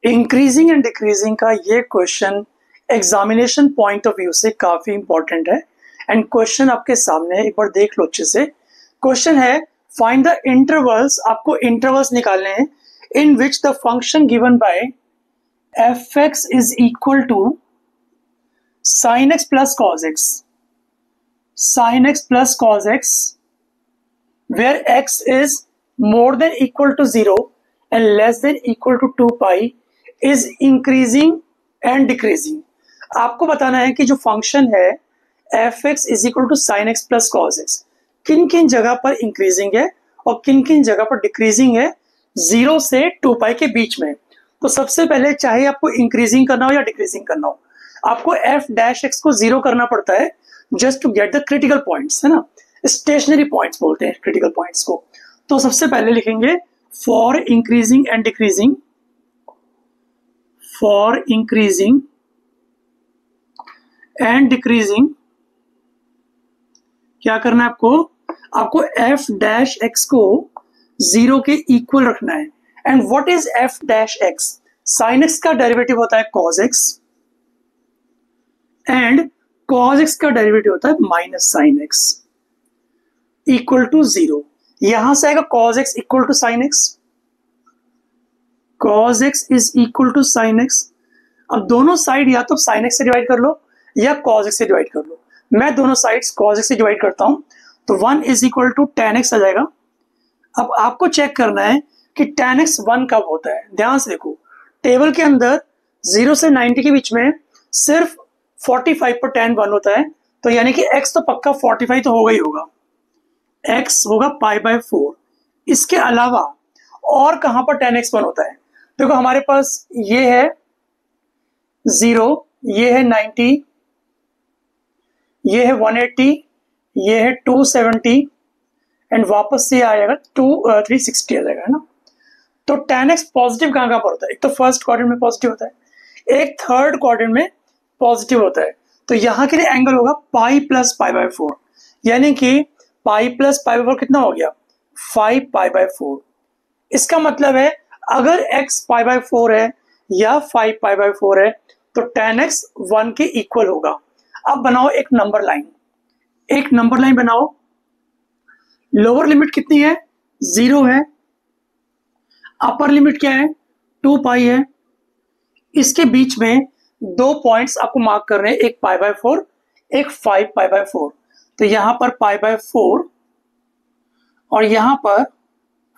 Increasing and decreasing का ये question examination point of view से काफी इंपॉर्टेंट है। एंड क्वेश्चन आपके सामने है, एक बार देख लो अच्छे से। क्वेश्चन है फाइंड द इंटरवल्स, आपको इंटरवल्स निकालने हैं in which the function given by f x is equal to sine x plus cos x, sine x plus cos x, where x is more than equal to 0 and less than equal to 2 pi is increasing and decreasing। आपको बताना है कि जो function है f x is equal to sine x plus cos x किन किन जगह पर इंक्रीजिंग है और किन किन जगह पर डिक्रीजिंग है 0 से 2 पाई के बीच में। तो सबसे पहले चाहे आपको इंक्रीजिंग करना हो या डिक्रीजिंग करना हो, आपको एफ डैश एक्स को 0 करना पड़ता है just to get the critical points, है ना। स्टेशनरी पॉइंट्स बोलते हैं क्रिटिकल पॉइंट्स को। तो सबसे पहले लिखेंगे for increasing and decreasing, for increasing and decreasing क्या करना है आपको f डैश x को 0 के इक्वल रखना है। And what is f dash x? sin x का डेरिवेटिव होता है cos x and cos x का डेरिवेटिव होता है minus sin x equal to 0। यहां से आएगा cos x equal to sin x, cos x is equal to sin x। अब दोनों साइड या तो sin x से डिवाइड कर लो या cos x से डिवाइड कर लो। मैं दोनों साइड्स cos x से डिवाइड करता हूं तो 1 is equal to tan x आ जाएगा। अब आपको चेक करना है कि tan x 1 कब होता है। ध्यान से देखो, टेबल के अंदर 0 से 90 के बीच में सिर्फ 45 पर tan 1 होता है, तो यानी कि x तो पक्का 45 तो होगा ही होगा, x होगा पाई बाय 4। इसके अलावा और कहां पर tan x 1 होता है? देखो हमारे पास ये है 0, ये है 90, ये है 180, ये है 270 एंड वापस से आएगा 360 आ जाएगा, है ना। तो tan x पॉजिटिव कहां पर होता है? एक तो फर्स्ट क्वाड्रेंट में पॉजिटिव होता है, एक थर्ड क्वाड्रेंट में पॉजिटिव होता है। तो यहां के लिए एंगल होगा पाई प्लस पाई बाय 4, यानी कि पाई प्लस पाई बाय 4 कितना हो गया? 5 पाई बाय 4। इसका मतलब है अगर x पाई बाय 4 है या 5 पाई बाय 4 है तो tan x 1 के इक्वल होगा। अब बनाओ एक नंबर लाइन, एक नंबर लाइन बनाओ। लोअर लिमिट कितनी है? 0 है, अपर लिमिट क्या है? 2 पाई है। इसके बीच में दो पॉइंट्स आपको मार्क करने हैं, एक पाई बाय 4, एक 5 पाई बाय 4। तो यहां पर पाई बाय 4 और यहां पर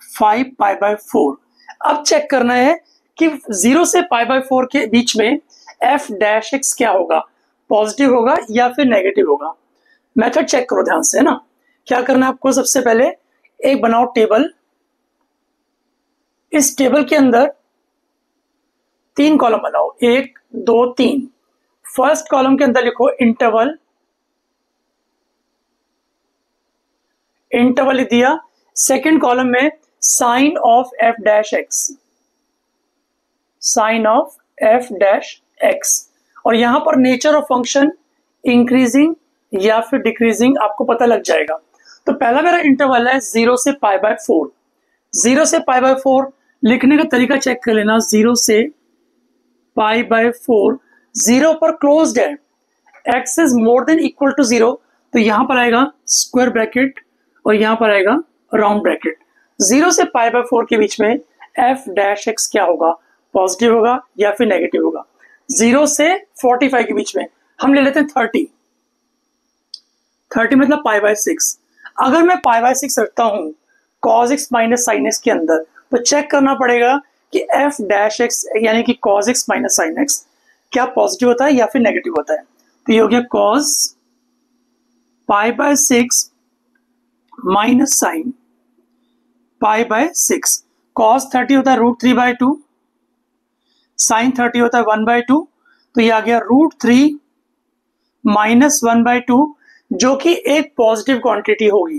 5 पाई बाय 4। अब चेक करना है कि 0 से पाई बाय 4 के बीच में f डैश x क्या होगा, पॉजिटिव होगा या फिर नेगेटिव होगा। मेथड चेक करो ध्यान से, है ना। क्या करना है आपको? सबसे पहले एक बनाओ टेबल। इस टेबल के अंदर 3 कॉलम बनाओ, 1 2 3। फर्स्ट कॉलम के अंदर लिखो इंटरवल, इंटरवल लिख दिया। सेकेंड कॉलम में sign of f dash x, sign of f dash x. और यहां पर नेचर ऑफ फंक्शन इंक्रीजिंग या फिर डिक्रीजिंग आपको पता लग जाएगा। तो पहला मेरा इंटरवल है 0 से पाई बाय 4। 0 से पाई बाय 4 लिखने का तरीका चेक कर लेना। 0 से पाई बाय 4, 0 पर क्लोज्ड है, x is more than equal to 0, तो यहां पर आएगा स्क्वायर ब्रैकेट और यहां पर आएगा राउंड ब्रैकेट। 0 से पाई बाय 4 के बीच में एफ डैश एक्स क्या होगा, पॉजिटिव होगा या फिर नेगेटिव होगा। 0 से 45 के बीच में हम ले लेते हैं 30 मतलब पाई बाय 6। अगर मैं पाई बाय 6 रखता हूं cos x minus sine x के अंदर, तो चेक करना पड़ेगा कि एफ डैश एक्स यानी कि cos x minus sine x क्या पॉजिटिव होता है या फिर नेगेटिव होता है। तो ये हो गया cos pi by 6 minus sine pi by 6। cos 30 होता है √3/2, साइन 30 होता है 1/2, तो ये आ गया √3 माइनस 1/2, जो कि एक पॉजिटिव क्वांटिटी होगी।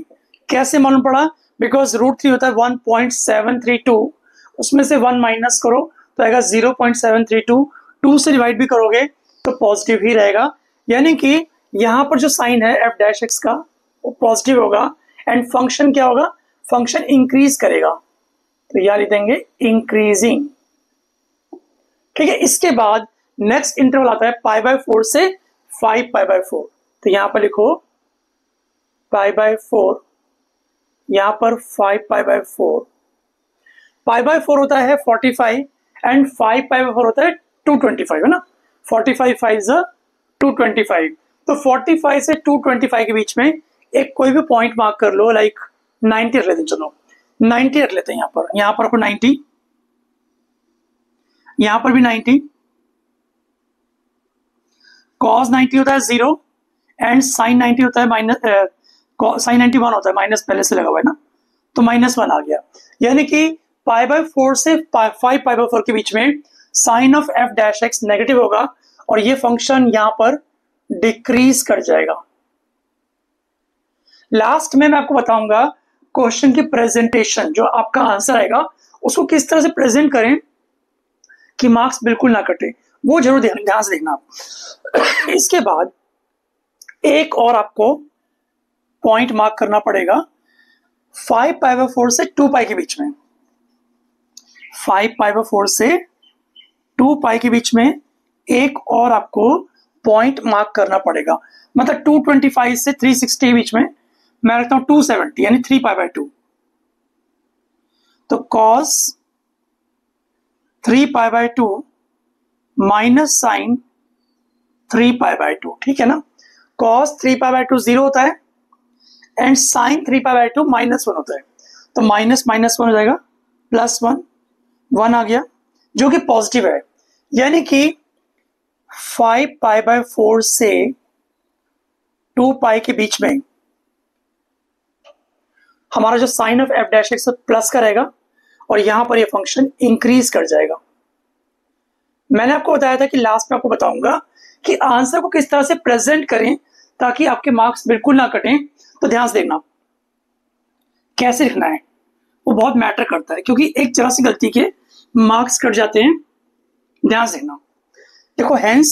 कैसे मालूम पड़ा? बिकॉज √3 होता है 1.732, उसमें से 1 माइनस करो तो आएगा 0.732, 2 से डिवाइड भी करोगे तो पॉजिटिव ही रहेगा। यानी कि यहां पर जो साइन है एफ डैश एक्स का वो पॉजिटिव होगा एंड फंक्शन क्या होगा? फंक्शन इंक्रीज करेगा। तो यहां लिख देंगे इंक्रीजिंग। ठीक है। इसके बाद नेक्स्ट इंटरवल आता है π/4 से 5π/4। तो यहां पर लिखो π/4, यहां पर 5π/4। π/4 होता है 45 एंड 5π/4 होता है 225, है ना। 45 5 225। तो 45 से 225 के बीच में एक कोई भी पॉइंट मार्क कर लो, लाइक 90 रख लेते हैं। चलो 90 रख लेते हैं। यहां पर रखो 90, यहां पर भी 90। cos 90 होता है 0 एंड sin 90 होता है sin 91 होता है माइनस, पहले से लगा हुआ है ना, तो -1 आ गया। यानी कि π/4 से 5π/4 के बीच में sign of f dash x negative होगा और ये फंक्शन यहां पर डिक्रीज कर जाएगा। लास्ट में मैं आपको बताऊंगा क्वेश्चन की प्रेजेंटेशन, जो आपका आंसर आएगा उसको किस तरह से प्रेजेंट करें कि मार्क्स बिल्कुल ना कटे, वो जरूर ध्यान से देखना आप। इसके बाद एक और आपको पॉइंट मार्क करना पड़ेगा 5π/4 से 2π के बीच में। 5π/4 से 2π के बीच में एक और आपको पॉइंट मार्क करना पड़ेगा। मतलब 225 से 360 के बीच में मैं रखता हूं 270, यानी 3π/2। तो cos 3π/2 माइनस साइन 3π/2, ठीक है ना। cos 3π/2 0 होता है एंड साइन 3π/2 -1 होता है। तो माइनस -1 हो जाएगा, +1, 1 आ गया जो कि पॉजिटिव है। यानी कि 5π/4 से 2π के बीच में हमारा जो sign of f dash x plus का रहेगा और यहां पर ये फंक्शन इंक्रीज कर जाएगा। मैंने आपको बताया था कि लास्ट में आपको बताऊंगा कि आंसर को किस तरह से प्रेजेंट करें ताकि आपके मार्क्स बिल्कुल ना कटें। तो ध्यान से देखना कैसे लिखना है, वो बहुत मैटर करता है, क्योंकि एक जरा सी गलती के मार्क्स कट जाते हैं। ध्यान से देखना, देखो hence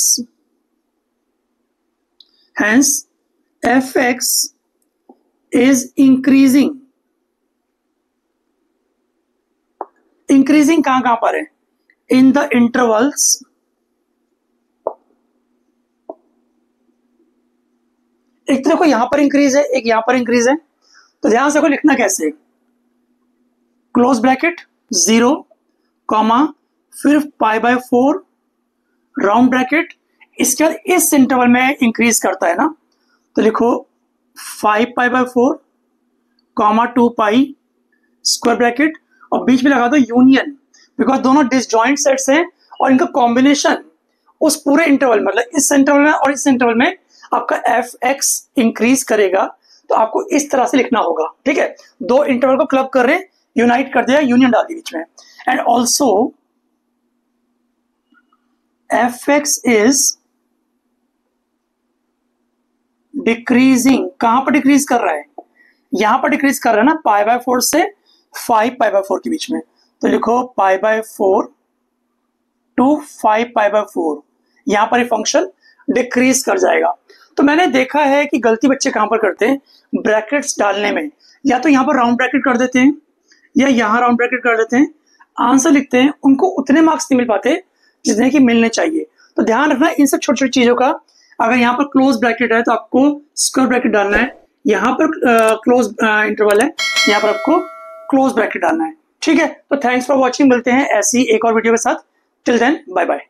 fx is increasing कहां पर है, इन द इंटरवल्स एक तो देखो यहां पर इंक्रीज है, एक यहां पर इंक्रीज है। तो ध्यान से देखो लिखना कैसे, क्लोज ब्रैकेट 0 कॉमा फिर π/4 राउंड ब्रैकेट, इसके बाद इस इंटरवल में इंक्रीज करता है ना, तो लिखो 5π/4 कॉमा 2π स्क्वायर ब्रैकेट और बीच में लगा दो यूनियन, बिकॉज दोनों डिसजॉइंट सेट्स हैं और इनका कॉम्बिनेशन उस पूरे इंटरवल, मतलब इस इंटरवल में और इस इंटरवल में आपका fx इंक्रीज करेगा। तो आपको इस तरह से लिखना होगा, ठीक है। दो इंटरवल को क्लब कर रहे हैं, यूनाइट कर दिया, यूनियन डाल दी बीच में। And also fx is decreasing, कहां पर डिक्रीज कर रहा है, यहां पर डिक्रीज कर रहा है ना, π/4 से 5π/4 के बीच में। तो लिखो π/4 to 5π/4, यहां पर ये फंक्शन डिक्रीज कर जाएगा। तो मैंने देखा है कि गलती बच्चे कहां पर करते हैं, ब्रैकेट्स डालने में, या तो यहां पर राउंड ब्रैकेट कर देते हैं या यहां राउंड ब्रैकेट कर देते हैं, आंसर लिखते हैं, उनको उतने मार्क्स नहीं मिल पाते जितने कि मिलने चाहिए। तो ध्यान रखना इन सब छोटी छोटी चीजों का। अगर यहाँ पर क्लोज ब्रैकेट है तो आपको स्क्वायर ब्रैकेट डालना है, यहाँ पर क्लोज इंटरवल है, यहाँ पर आपको क्लोज ब्रैकेट डालना है, ठीक है। तो थैंक्स फॉर वॉचिंग, मिलते हैं ऐसी एक और वीडियो के साथ। Till then bye bye.